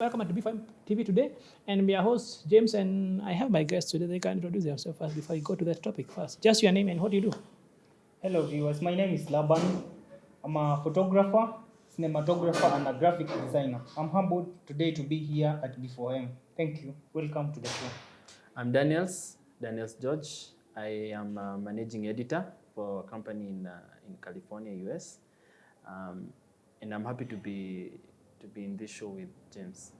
Welcome to B5 TV today, and I'm your host James, and I have my guests today. They can introduce themselves first before I go to the topic first. Just your name and what do you do. Hello viewers, my name is Laban. I'm a photographer, cinematographer, and a graphic designer. I'm humbled today to be here at B4M. Thank you. Welcome to the show. I'm Daniels George. I am a managing editor for a company in California, US, and I'm happy to be in this show with James.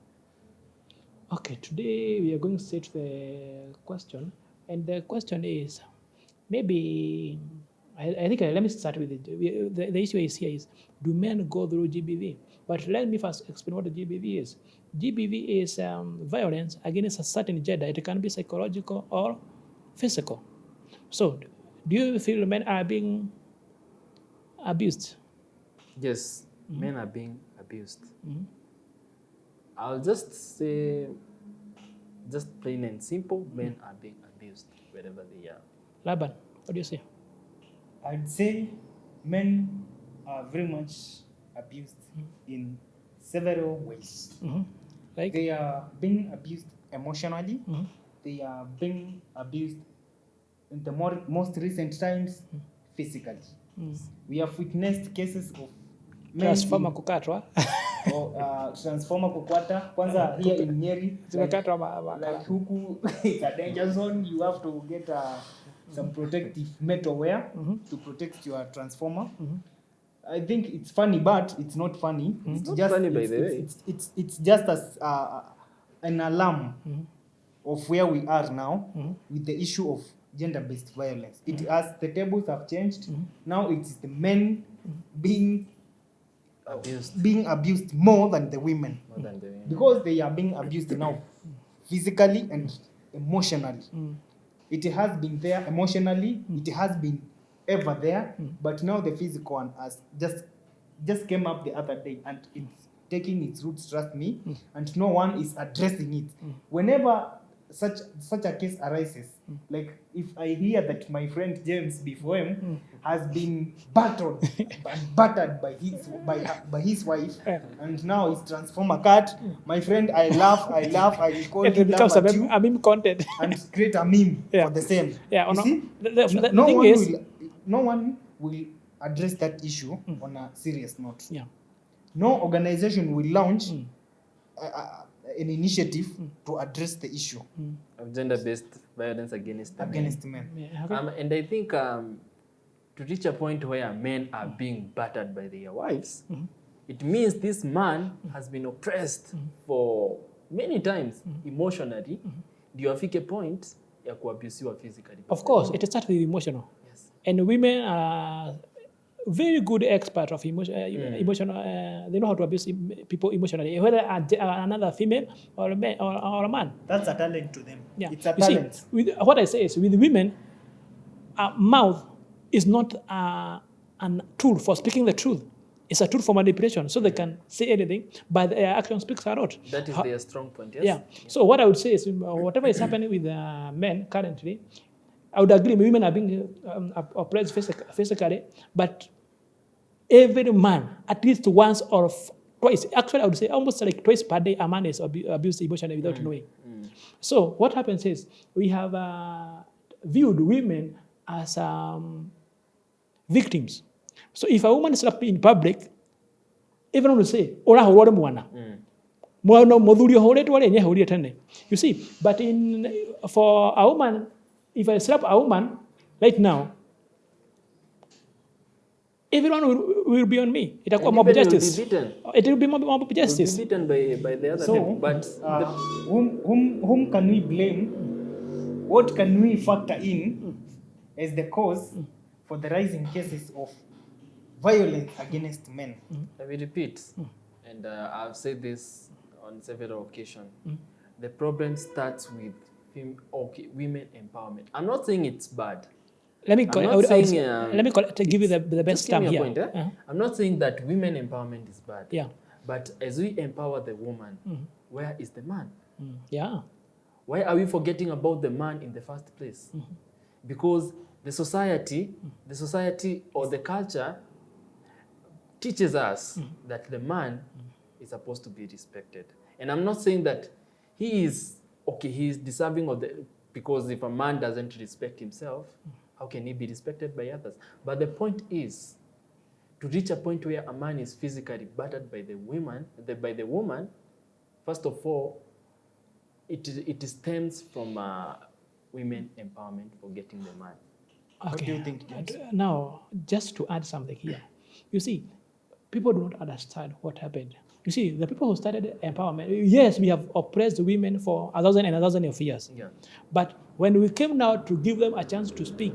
Okay, today we are going straight to the question, and the question is maybe I think let me start with it. The issue is here is do men go through GBV? But let me first explain what the GBV is. GBV is violence against a certain gender. It can be psychological or physical. So, do you feel men are being abused? Yes, men are being abused. I'll just say, just plain and simple, men are being abused wherever they are. Laban, what do you say? I'd say men are very much abused in several ways. Like, They are being abused emotionally. They are being abused in the most recent times physically. We have witnessed cases of men transformer kukatwa. transformer kukwata kwanza here in Nyeri Zimekatwa like huku it's a danger zone. You have to get some protective metal wear to protect your transformer. I think it's funny, but it's not funny. It's not funny, by the way. It's just as an alarm of where we are now with the issue of gender-based violence. It has the tables have changed. Now it's the men being abused more than the women. More than the women. Because they are being abused now physically and emotionally. It has been there emotionally, it has been ever there, but now the physical one has just came up the other day, and it's taking its roots, trust me, and no one is addressing it. Whenever such a case arises, like if I hear that my friend James before him has been battered and battered by his wife, and now he's transformer cut, my friend, I laugh, I record It it, becomes laugh at you, a meme content. and create a meme Yeah. for the same. Yeah, You no, see, the no thing one is- no one will address that issue on a serious note. Yeah. No organization will launch an initiative to address the issue Of gender-based violence against the men. against men. Yeah, okay. And I think to reach a point where men are being battered by their wives, it means this man has been oppressed for many times emotionally. Ndio afike point ya kuabusiwa physically. Of course, it starts with emotional. Yes. And women are very good expert of emotional. They know how to abuse people emotionally, whether another female or a man. Or a man. That's a talent to them. Yeah. It's a You see, talent. what I say is, with women, mouth is not a tool for speaking the truth. It's a tool for manipulation, so they can say anything, but their action speaks a lot. That is their strong point, yes? Yeah. So what I would say is, whatever is happening with men currently, I would agree women are being oppressed physically, but every man, at least once or twice, actually I would say almost like twice per day, a man is abused emotionally without knowing. So what happens is, we have viewed women as victims. So if a woman is slapped in public, everyone will say, "Ora hurore mwana." Mwana modhurio horetu wale yenye huria tene. You see, but for a woman, if I slap a woman right now, everyone will be on me. Itakuwa And mob even justice. will be beaten. It will be mob Will be justice. beaten by the other So, people. But whom can we blame? What can we factor in as the cause for the rising cases of violence against men? I will repeat, and I've said this on several occasions. The problem starts with women empowerment. I'm not saying it's bad. Let me give you the Just best give term me a here. point, I'm not saying that women empowerment is bad. Yeah. But as we empower the woman, where is the man? Yeah. Why are we forgetting about the man in the first place? Because the society or the culture teaches us that the man is supposed to be respected. And I'm not saying that he is deserving of the, because if a man doesn't respect himself, how can he be respected by others? But the point is, to reach a point where a man is physically battered by the woman, first of all, it stems from women empowerment for getting the man. Okay. What do you think, James? Now, just to add something here, you see, people do not understand what happened. You see, the people who started empowerment, yes, we have oppressed women for 1,000 and 1,000 of years. Yeah. But when we came now to give them a chance to speak,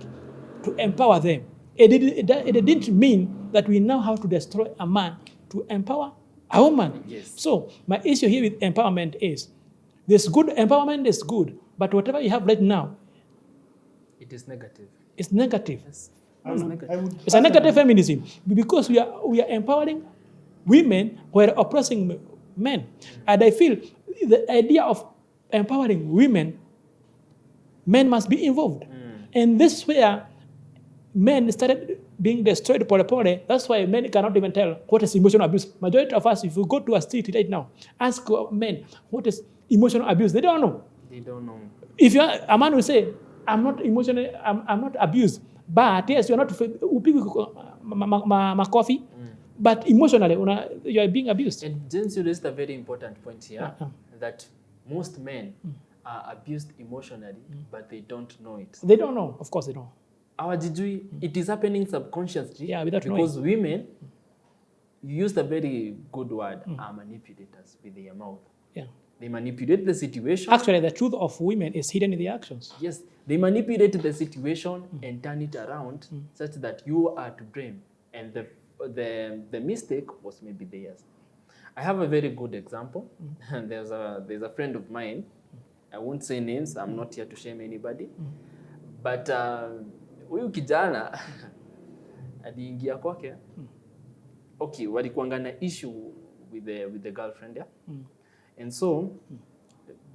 to empower them, it didn't mean that we now have to destroy a man to empower a woman. Yes. So my issue here with empowerment is, this good empowerment is good, but whatever you have right now, It is negative. it's negative. Yes. I would It's a negative feminism because we are empowering women who are oppressing men. And I feel the idea of empowering women, men must be involved. And this is where men started being destroyed pole pole. That's why men cannot even tell what is emotional abuse. Majority of us, if you go to a street right now, ask men what is emotional abuse. They don't know. They don't know. If a man will say, I'm not emotionally, I'm not abused, but yes, you're not coffee, but emotionally, you are being abused. And James, you raised a very important point here, that most men are abused emotionally, but they don't know it. They don't know. Of course, they don't. Our Jijui, it is happening subconsciously, Yeah, without because women, you used a very good word, are manipulators with their mouth. Yeah. They manipulate the situation. Actually, the truth of women is hidden in the actions. Yes, they manipulate the situation and turn it around such that you are to blame, and the mistake was maybe theirs. I have a very good example. There's a friend of mine. I won't say names. I'm not here to shame anybody. But huyu kijana aliingia kwake. Okay, walikuanga na issue with the girlfriend, yeah? And so,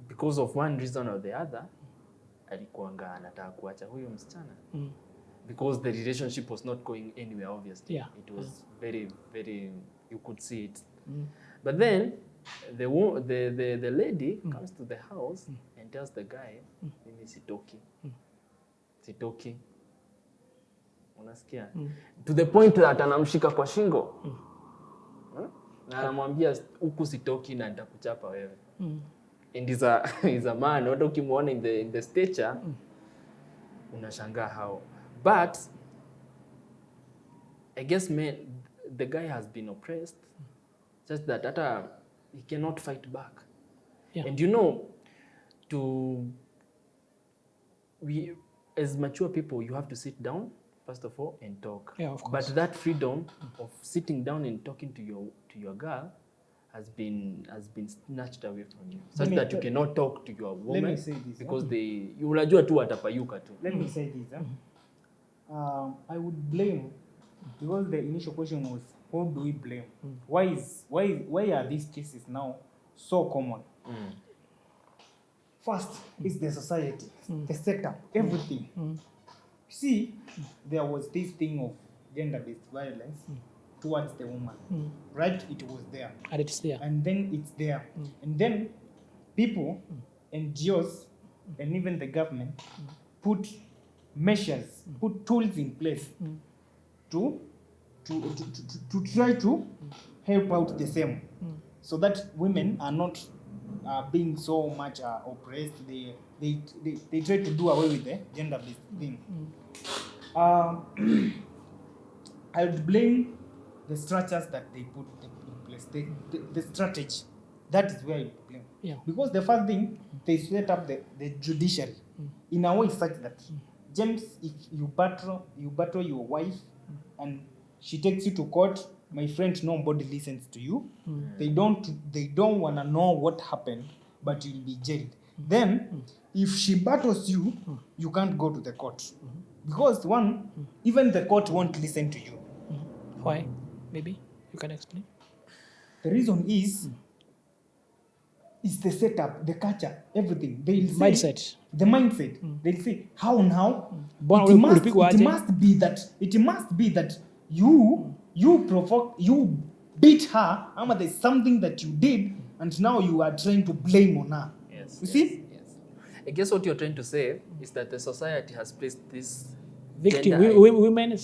because of one reason or the other, alikuanga anataka kuacha huyo msichana. Because the relationship was not going anywhere, obviously. Yeah. It was very, very, you could see it. But then, the lady comes to the house and tells the guy, mimi sitoki. Unasikia? To the point that anamshika kwa shingo. Na anamwambia huku sitoki na nitakuchapa wewe. And is a man, hata ukimwona in the stature, unashangaa how. But I guess the guy has been oppressed, just that he cannot fight back. Yeah. And you know, we as mature people, you have to sit down first of all and talk. Yeah, of course. But that freedom of sitting down and talking to your girl has been snatched away from you, such that you cannot talk to your woman. Let me say this, because unajua tu watapayuka tu. Let me say this. I would blame, because the initial question was, who do we blame? Why are these cases now so common? First is the society, the setup, everything. See, there was this thing of gender-based violence towards the woman, right? It was there. And it's there. And then it's there. And then people, NGOs, and even the government put measures, put tools in place to try to help out the same, so that women are not being so much oppressed. They try to do away with the gender-based thing. I would blame the structures that they put in place, the strategy. That is where you blame. Yeah. Because the first thing, they set up the judiciary in a way such that, James, if you battle your wife and she takes you to court, my friend, nobody listens to you. They don't want to know what happened, but you'll be jailed. Then, if she battles you, you can't go to the court. Because even the court won't listen to you. Why? Maybe you can explain. The reason is the setup, the culture, everything. They'll say, Mindset. The mindset. They'll say, how now? Bwana ulipigwa aje? It must be that you beat her, ama there's something that you did and now you are trying to blame on her. Yes. You see? Yes. I guess what you're trying to say is that the society has placed this Victim. gender Women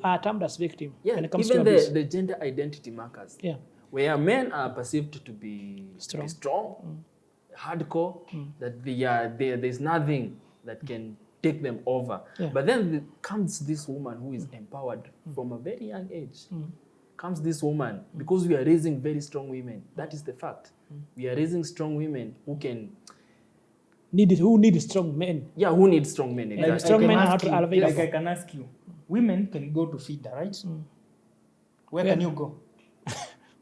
are termed as victim yeah, when it comes even to abuse. the gender identity markers. Yeah. Where men are perceived to be strong, hardcore, that there's nothing that can take them over. Yeah. But then comes this woman who is empowered from a very young age. Comes this woman, because we are raising very strong women. That is the fact. We are raising strong women who can, Who need strong men. who need strong men. Like Exactly. strong I can men are ask not you, available. like I can ask you, women can go to feed, right? Where Where? can you go?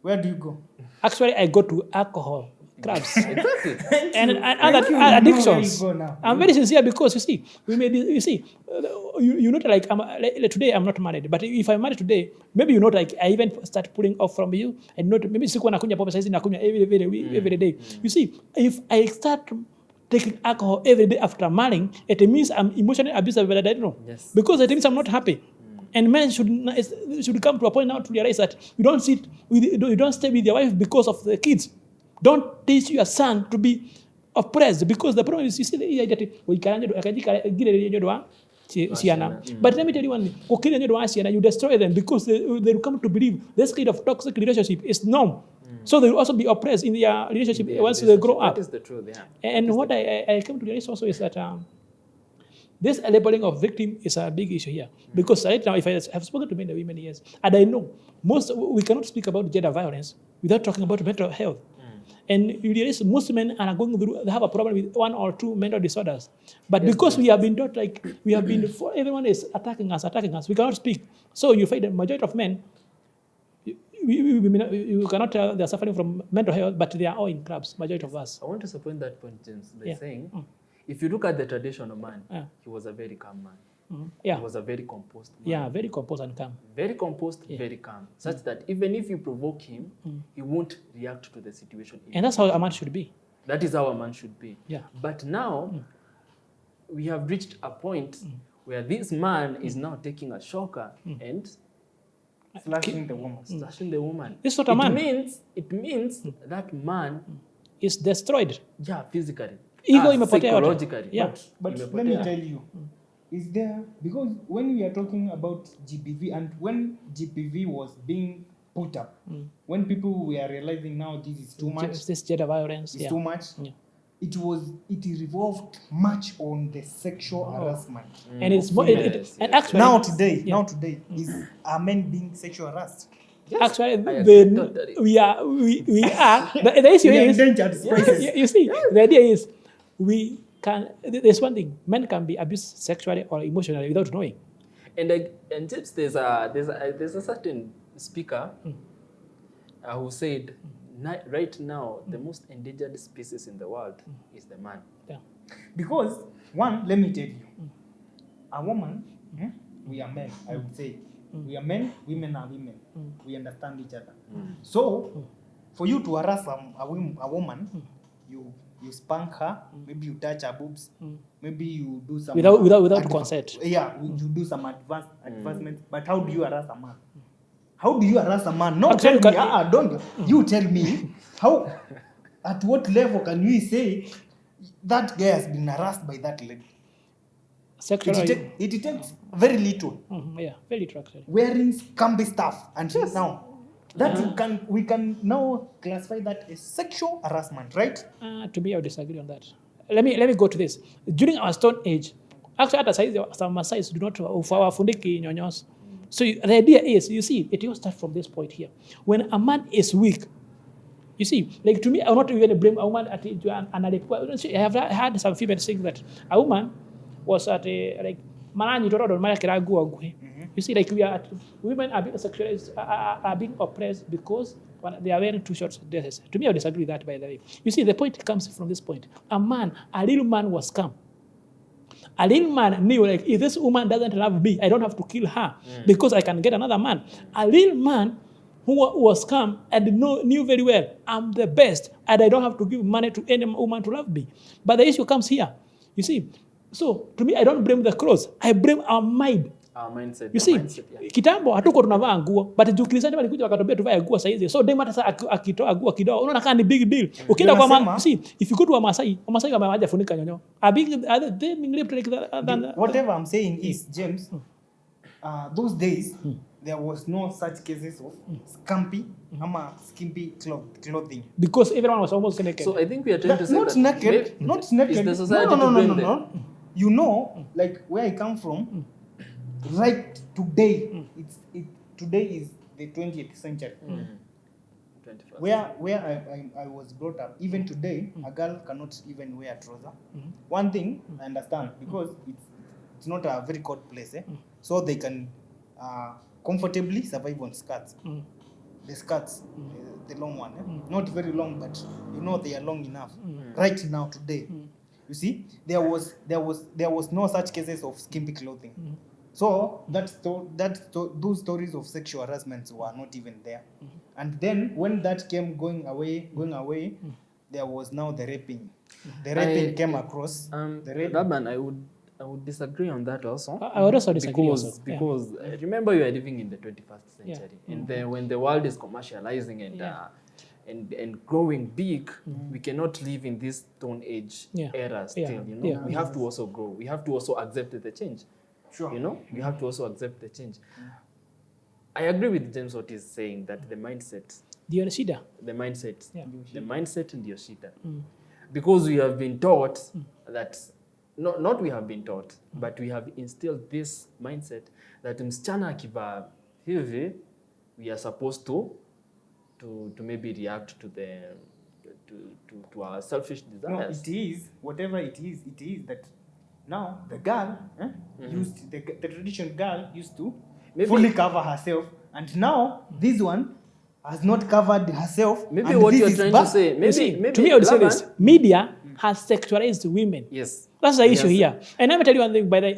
Where do you go? Actually, I go to alcohol clubs Exactly. and other Thank you. You know addictions. where you go now. I'm very sincere because you see, you know, like, like today I'm not married, but if I'm married today, maybe you know, like I even start pulling off from you, and not maybe sikuwa nakunywa pombe saizi nakunywa every day. You see, if I start taking alcohol every day after marrying, it means I'm emotionally abusive, but I don't know. Yes. Because it means I'm not happy. And men should come to a point now to realize that you don't stay with your wife because of the kids. Don't teach your son to be oppressed, because the problem is, you see, but let me tell you one thing, you destroy them because they will come to believe this kind of toxic relationship is norm. So they will also be oppressed in their relationship once they grow up. That is the truth, yeah. And what I came to realize also is that this labeling of victim is a big issue here. Because right now, if I have spoken to many women, yes, and I know we cannot speak about gender violence without talking about mental health. And you realize most men are going through, they have a problem with 1 or 2 mental disorders. But because we have been taught, like, everyone is attacking us, we cannot speak. So you find the majority of men, you cannot tell they're suffering from mental health, but they are all in clubs, majority of us. I want to support that point, James, by Yeah. saying, if you look at the traditional man, Yeah. he was a very calm man. Yeah. He was a very composed man. Yeah, very composed and calm. Very composed, very calm. Such that even if you provoke him, he won't react to the situation. And that's how a man should be. That is how a man should be. Yeah. But now, we have reached a point where this man is now taking a shocker and Slashing the woman. slashing the woman. This is what a man It means that man, is destroyed. physically, Ego imepotea yote. psychologically. Yeah. But imepotea. let me tell you, is there, because when we are talking about GBV, and when GBV was being put up, when people were realizing now this is too much, This gender violence. it's Yeah. too much, Yeah. it revolved much on the sexual harassment. And it's more, Yes, and yes. actually, Now today, are men being sexual harassed? actually, I agree totally. we are. The issue We are is, endangered species. you see, the idea is there's one thing, men can be abused sexually or emotionally without knowing. And James, there's a certain speaker who said, right now, the most endangered species in the world is the man. Yeah. Because, one, let me tell you, a woman, we are men, I would say. We are men, women are women. We understand each other. So, for you to harass a woman, you spank her, maybe you touch her boobs, maybe you do some... Without consent. Yeah, you do some advancements. But how do you harass a man? How do you harass a man? No, tell Actually, me, don't. You tell me, how, at what level can you say that guy has been harassed by that lady? Sexually. It takes very little. Yeah, very little actually. Wearing scumbly stuff, and now that we can now classify that as sexual harassment, right? To me, I would disagree on that. Let me go to this. During our Stone Age, actually, at a size, some Masais do not fundiki nyonyos. So the idea is, you see, it all starts from this point here. When a man is weak, you see, like to me, I will not even blame a woman at I have had some females saying that a woman was at a like you see, like women are being sexualized, are being oppressed because they are wearing too short dresses. To me, I disagree with that, by the way. You see, the point comes from this point. A real man was calm. A real man knew, like, if this woman doesn't love me, I don't have to kill her because I can get another man. A real man who was calm and knew very well, I'm the best, and I don't have to give money to any woman to love me. But the issue comes here. You see, so to me, I don't blame the clothes. I blame our mind. Our mindset. You the see, mindset, yeah. kitambo hatuko tunavaa nguo, but juu Kristiani walikuja wakatubia tuvae nguo saizi. So dem hata sasa akitoa nguo kidogo, unaona kama ni big deal. Ukienda kwa Unasema- see, if you go to Wamasai wamewaja funika nyonyo. Are they being raped like that? Whatever I'm saying is, James, those days there was no such cases of skimpy clothing. Because everyone was almost naked. So I think we are trying to say Not that naked, maybe- not naked. Is the society no, no, no, to no, blame no. You know, like where I come from, right today, today is the 20th century. 21st. Where I was brought up, even today, a girl cannot even wear a trouser. One thing I understand, because it's not a very cold place, so they can comfortably survive on skirts. The skirts, the long one, not very long, but you know they are long enough. Right now, today, you see, there was no such cases of skimpy clothing. So those stories of sexual harassment were not even there. And then when that came going away, there was now the raping. The raping came across. The rape. Laban, I would disagree on that also. I would also disagree because also. because remember you are living in the 21st century, and then when the world is commercializing and growing big, we cannot live in this Stone Age era still. You know, we have to also grow. We have to also accept the change. Sure. You know, we have to also accept the change. I agree with James what he's saying, that the mindset, Ndio shida. the mindset ndio shida. Because we have been taught that, not we have been taught, but we have instilled this mindset that msichana akivaa hivi, we are supposed to maybe react to the to our selfish No, desires. it is whatever it is that now the girl used the traditional girl used to Maybe- fully cover herself, and now this one has not covered herself. Maybe and what this you're is trying back. to say, You see, maybe to me I would say Laban- this. Media has sexualized women. Yes. That's the issue Yes. here. And let me tell you one thing, by the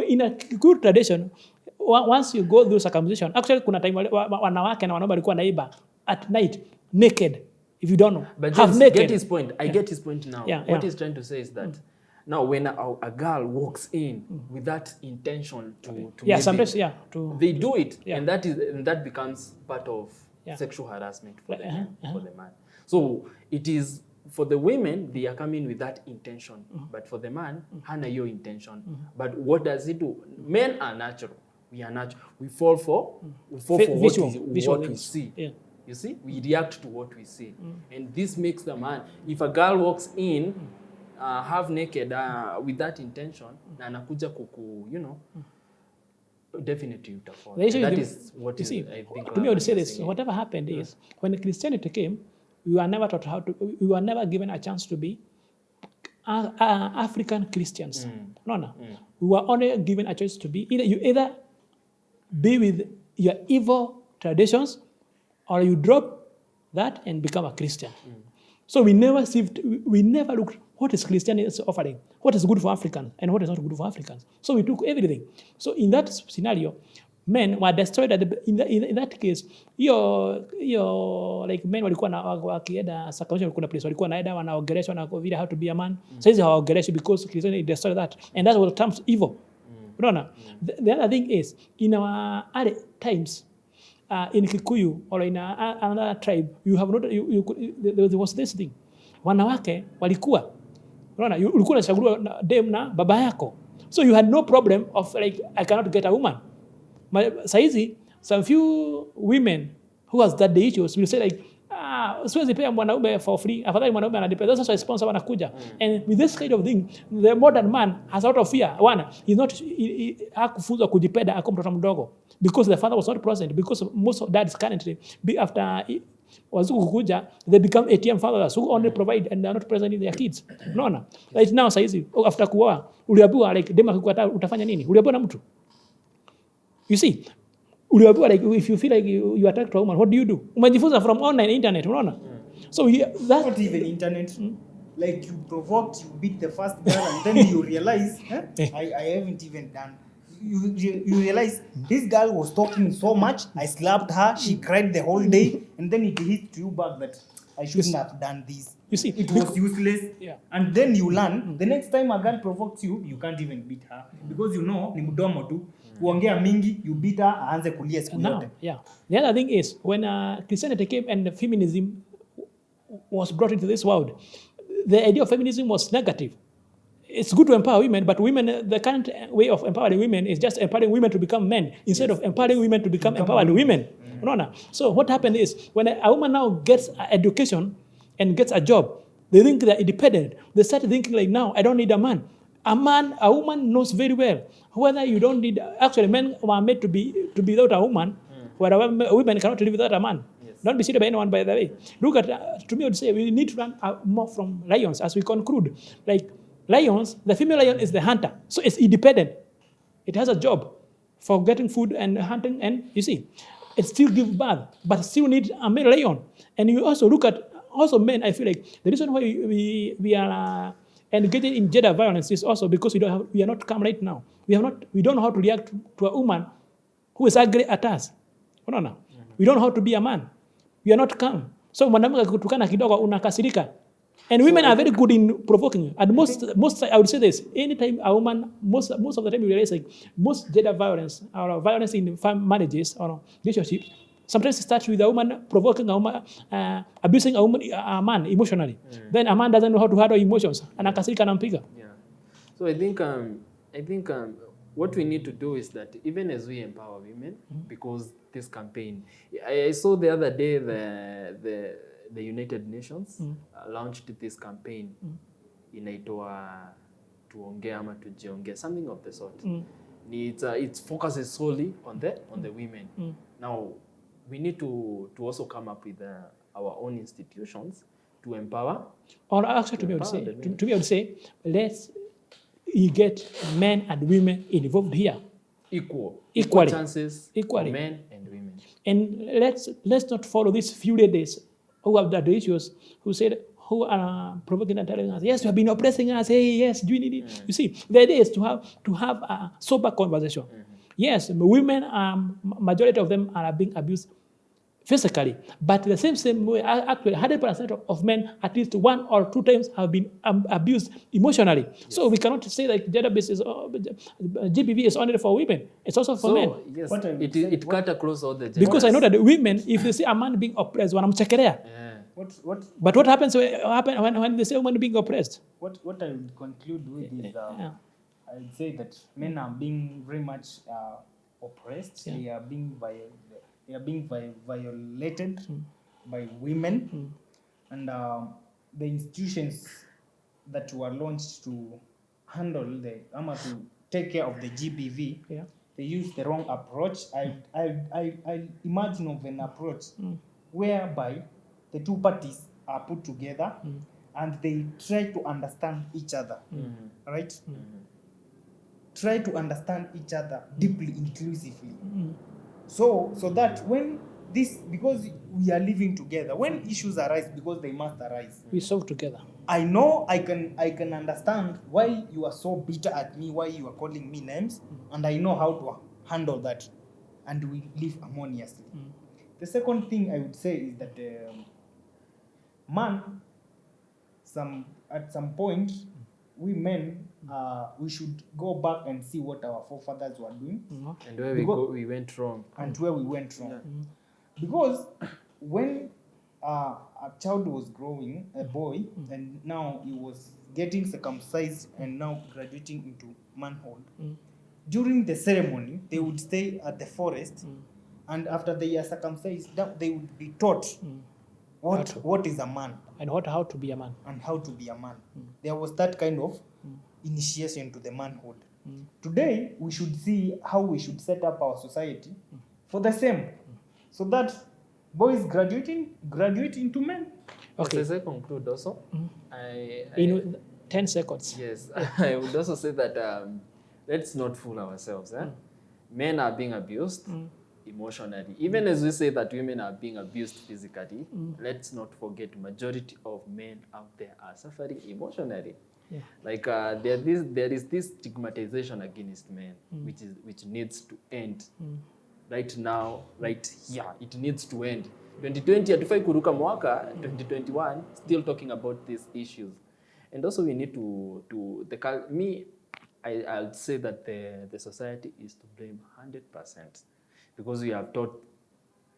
in a good tradition, once you go through circumcision, actually kuna time wanawake na wanaume walikuwa naiba at night naked, if you don't know. But half James, naked. get his point. I get his point now. Yeah, What yeah. he's trying to say is that now when a girl walks in with that intention to maybe- sometimes they do it, Yeah. and that becomes part of sexual harassment for the man, for the man. So it is for the women, they are coming with that intention, but for the man, hana your intention. But what does he do? Men are natural. We are natural. We fall for Visual what we things. see. Yeah. You see, we react to what we see, and this makes the man. If a girl walks in half naked with that intention, na anakuja kuku, definitely utafall. The issue That with is what you is, see, I think. to me I would say Laban this. is saying. Whatever happened is when Christianity came, we were never taught how to. We were never given a chance to be African Christians. No. We were only given a choice to be either be with your evil traditions, or you drop that and become a Christian. So we never looked what is Christianity offering, what is good for Africans and what is not good for Africans. So we took everything. So in that scenario, men were destroyed in that case. Like men walikuwa wakienda circumcision, kuna place walikuwa naenda wanaogeleshwa na vile how to be a man. Sasa hawaogeleshwi because Christianity destroyed that, and that was terms evil. Unaona? The other thing is in our early times, in Kikuyu or in another tribe, you have not there was this thing. Wanawake walikuwa, unaona, ulikuwa unachaguliwa na dem na baba yako. So you had no problem of like I cannot get a woman. Saizi some few women who has that the issues will say like siwezi pea mwanaume for free, afadhali mwanaume anadependa. Sasa sponsor wanakuja, and with this kind of thing the modern man has out of fear. One, he's not hakufunzwa kujipenda ako mtoto mdogo because the father was not present, because most of dads currently be after wazungu kukuja, they become ATM fathers who only provide and they are not present in their kids. Unaona? Right now saizi after kuoa uliambiwa like dema akikukataa utafanya nini? Uliambiwa na mtu. You see, uliambiwa like if you feel like you attack a woman, what do? Umejifunza from online internet, unaona? So that Not even internet. Like you provoked, you beat the first girl, and then you realize, I haven't even done. You realize this girl was talking so much. I slapped her. She cried the whole day, and then it hit you back that I shouldn't have done this. You see, it was useless. Yeah. And then you learn the next time a girl provokes you, you can't even beat her because you know ni mdomo tu. kuongea mingi, you beat her, aanze kulia siku Now, yote. yeah. The other thing is when Christianity came and feminism was brought into this world, the idea of feminism was negative. It's good to empower women, but women, the current way of empowering women is just empowering women to become men instead of empowering women to become empowered women. No. So what happened is when a woman now gets education and gets a job, they think they're independent. They start thinking like, now I don't need a man. A woman knows very well whether you don't need. Actually, men were made to be without a woman, whereas women cannot live without a man. Don't be seated by anyone, by the way. Look at, to me, I would say we need to learn more from lions as we conclude. Like lions, the female lion is the hunter, so it's independent. It has a job for getting food and hunting, and you see, it still gives birth, but still need a male lion. And you also look at men. I feel like the reason why we are engaging in gender violence is also because we are not calm right now. We don't know how to react to a woman who is angry at us. Unaona? We don't know how to be a man. We are not calm. So mwanamke kutukana kidogo unakasirika. And women are very good in provoking. And most I would say this, anytime a woman, most of the time you realize like most gender violence or violence in marriages or relationships, sometimes it starts with a woman provoking a woman, abusing a man emotionally. Then a man doesn't know how to handle emotions. Anakasirika anampiga. Yeah. So I think what we need to do is that even as we empower women, because this campaign, I saw the other day the United Nations launched this campaign inaitwa tuongee ama tujiongee, something of the sort. It focuses solely on the women. Now we need to also come up with our own institutions to empower. Or actually, to me, I would say, let's get men and women involved here. Equal chances for men and women. And let's not follow these few ladies who have the issues, who are provoking and telling us, yes, you have been oppressing us. Hey, yes, do you need it? You see, the idea is to have a sober conversation. Yes, women, majority of them are being abused physically, but the same way, actually, 100% of men at least 1 or 2 times have been abused emotionally. Yes. So we cannot say that gender-based GBV is only for women; it's also for men. Yes, it cut across all the genders. Because I know that the women, if they see a man being oppressed, wanamchekelea. But what happens when they say a woman being oppressed? What I would conclude with is, I would say that men are being very much oppressed. Yeah. They are being violated by women, and the institutions that were launched to handle to take care of the GBV, they use the wrong approach. I imagine of an approach whereby the two parties are put together and they try to understand each other, right? Try to understand each other deeply, inclusively. So that because we are living together, when issues arise, because they must arise, we solve together. I know I can understand why you are so bitter at me, why you are calling me names, and I know how to handle that, and we live harmoniously. The second thing I would say is that man, at some point, we men, we should go back and see what our forefathers were doing, and where we went wrong. And where we went wrong. Because when a child was growing, a boy, and now he was getting circumcised and now graduating into manhood, during the ceremony, they would stay at the forest, and after they are circumcised, they would be taught what is a man. And how to be a man. And how to be a man. There was that kind of initiation to the manhood. Today, we should see how we should set up our society for the same. So that boys graduate into men. Okay. As I conclude also, in 10 seconds. Yes, I would also say that let's not fool ourselves. Men are being abused emotionally. Even as we say that women are being abused physically, let's not forget majority of men out there are suffering emotionally. Yeah. Like there is this stigmatization against men, which needs to end. Right now, right here, it needs to end. 2020, hatufai kuruka mwaka, 2021, still talking about these issues. And also we need I'll say that the society is to blame 100%, because we have taught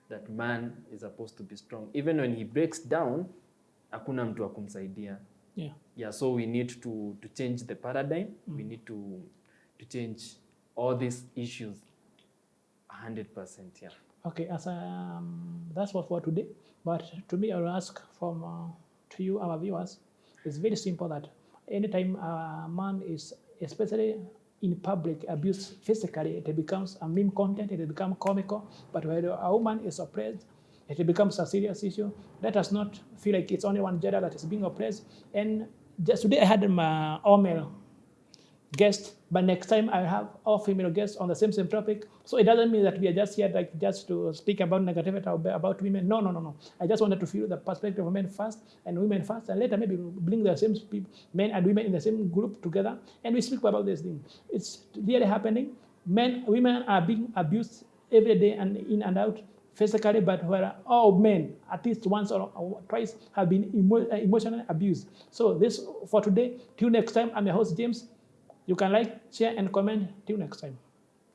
that man is supposed to be strong. Even when he breaks down, hakuna mtu wa kumsaidia. Yeah. Yeah, so we need to change the paradigm. We need to change all these issues 100%. Yeah. Okay, that's what for today. But to me, I will ask to you, our viewers, it's very simple that anytime a man is, especially in public, abused physically, it becomes a meme content, it becomes comical. But when a woman is oppressed, it becomes a serious issue. Let us not feel like it's only one gender that is being oppressed. And just today I had my all-male guest, but next time I have all female guests on the same topic. So it doesn't mean that we are just here like just to speak about negativity about women. No. I just wanted to feel the perspective of men first and women first, and later maybe bring the same people, men and women in the same group together, and we speak about this thing. It's really happening. Women are being abused every day and in and out physically, but where all men, at least once or twice, have been emotionally abused. So this for today. Till next time, I'm your host, James. You can like, share, and comment. Till next time.